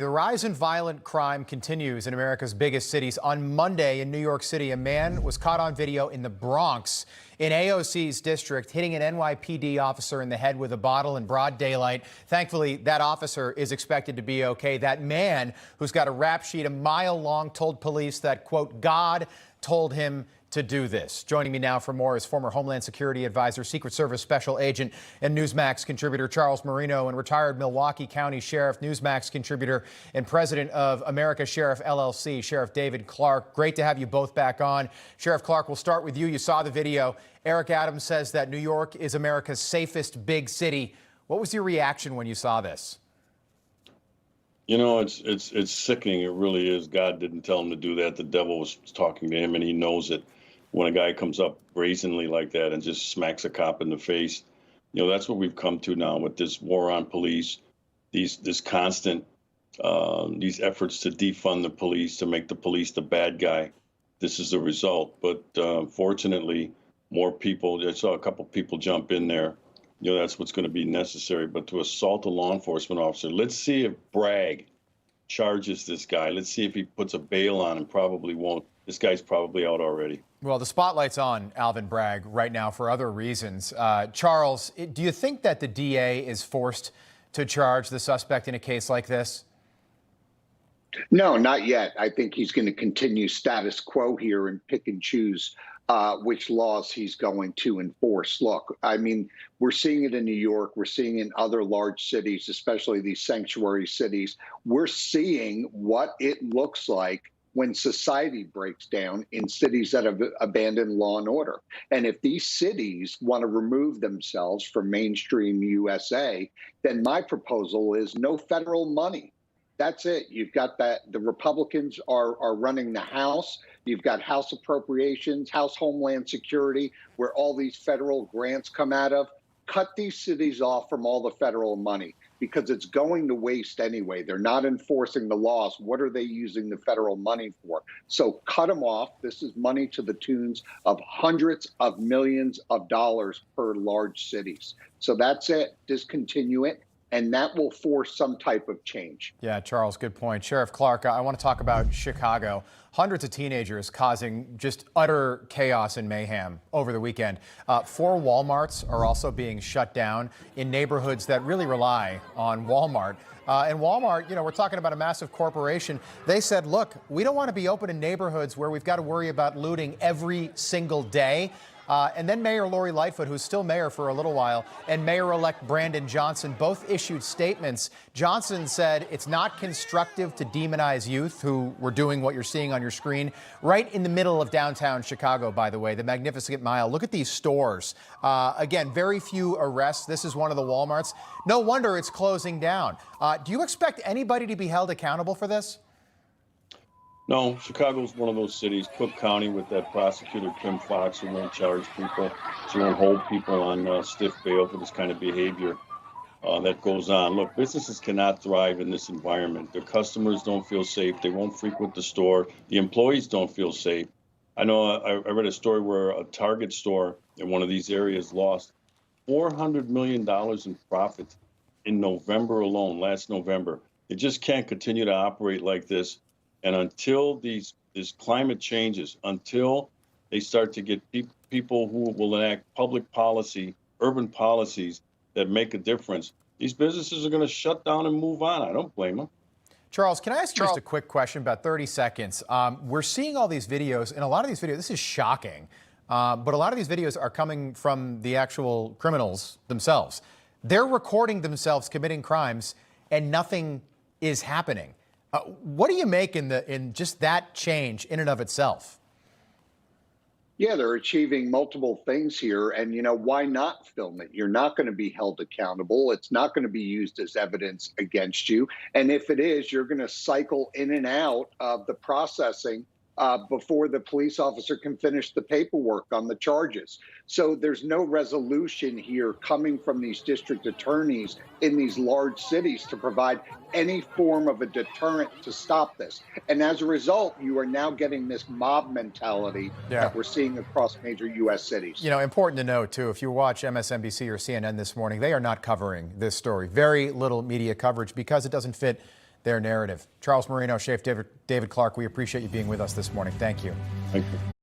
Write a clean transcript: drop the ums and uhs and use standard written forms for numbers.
The rise in violent crime continues in America's biggest cities. On Monday in New York City, a man was caught on video in the Bronx in AOC's district, hitting an NYPD officer in the head with a bottle in broad daylight. Thankfully, that officer is expected to be okay. That man, who's got a rap sheet a mile long, told police that, quote, God told him to do this. Joining me now for more is former Homeland Security Advisor, Secret Service Special Agent, and Newsmax contributor Charles Marino, and retired Milwaukee County Sheriff, Newsmax contributor, and president of America Sheriff LLC, Sheriff David Clarke. Great to have you both back on. Sheriff Clarke, we'll start with you. You saw the video. Eric Adams says that New York is America's safest big city. What was your reaction when you saw this? You know, it's sickening. It really is. God didn't tell him to do that. The devil was talking to him, and he knows it. When a guy comes up brazenly like that and just smacks a cop in the face, you know, that's what we've come to now with this war on police, this constant, these efforts to defund the police, to make the police the bad guy. This is the result. But fortunately, more people, I saw a couple people jump in there. You know, that's what's going to be necessary. But to assault a law enforcement officer, let's see if Bragg charges this guy. Let's see if he puts a bail on him. Probably won't. This guy's probably out already. Well, the spotlight's on Alvin Bragg right now for other reasons. Charles, do you think that the DA is forced to charge the suspect in a case like this? No, not yet. I think he's going to continue status quo here and pick and choose which laws he's going to enforce. Look, I mean, we're seeing it in New York. We're seeing it in other large cities, especially these sanctuary cities. We're seeing what it looks like when society breaks down in cities that have abandoned law and order. And if these cities want to remove themselves from mainstream USA, then my proposal is no federal money. That's it. You've got that. The Republicans are running the House. You've got House Appropriations, House Homeland Security, where all these federal grants come out of. Cut these cities off from all the federal money because it's going to waste anyway. They're not enforcing the laws. What are they using the federal money for? So cut them off. This is money to the tunes of hundreds of millions of dollars per large cities. So that's it. Discontinue it. And that will force some type of change. Yeah, Charles, good point. Sheriff Clarke, I want to talk about Chicago. Hundreds of teenagers causing just utter chaos and mayhem over the weekend. 4 Walmarts are also being shut down in neighborhoods that really rely on Walmart. And Walmart, you know, we're talking about a massive corporation. They said, look, we don't want to be open in neighborhoods where we've got to worry about looting every single day. And then Mayor Lori Lightfoot, who's still mayor for a little while, and Mayor-elect Brandon Johnson both issued statements. Johnson said it's not constructive to demonize youth who were doing what you're seeing on your screen right in the middle of downtown Chicago, by the way, the Magnificent Mile. Look at these stores. Again, very few arrests. This is one of the Walmarts. No wonder it's closing down. Do you expect anybody to be held accountable for this? No, Chicago's one of those cities, Cook County, with that prosecutor, Kim Foxx, who won't charge people. She won't hold people on stiff bail for this kind of behavior that goes on. Look, businesses cannot thrive in this environment. Their customers don't feel safe. They won't frequent the store. The employees don't feel safe. I know I read a story where a Target store in one of these areas lost $400 million in profit in November alone, last November. It just can't continue to operate like this. And until this climate changes, until they start to get people who will enact public policy, urban policies that make a difference, these businesses are going to shut down and move on. I don't blame them. Charles, can I ask you just a quick question, about 30 seconds? We're seeing all these videos, and a lot of these videos, this is shocking, but a lot of these videos are coming from the actual criminals themselves. They're recording themselves committing crimes, and nothing is happening. What do you make in just that change in and of itself? Yeah, they're achieving multiple things here. And, you know, why not film it? You're not going to be held accountable. It's not going to be used as evidence against you. And if it is, you're going to cycle in and out of the processing before the police officer can finish the paperwork on the charges. So there's no resolution here coming from these district attorneys in these large cities to provide any form of a deterrent to stop this. And as a result, you are now getting this mob mentality that we're seeing across major U.S. cities. You know, important to note, too, if you watch MSNBC or CNN this morning, they are not covering this story. Very little media coverage because it doesn't fit their narrative. Charles Marino, Chef David Clarke, we appreciate you being with us this morning. Thank you. Thank you.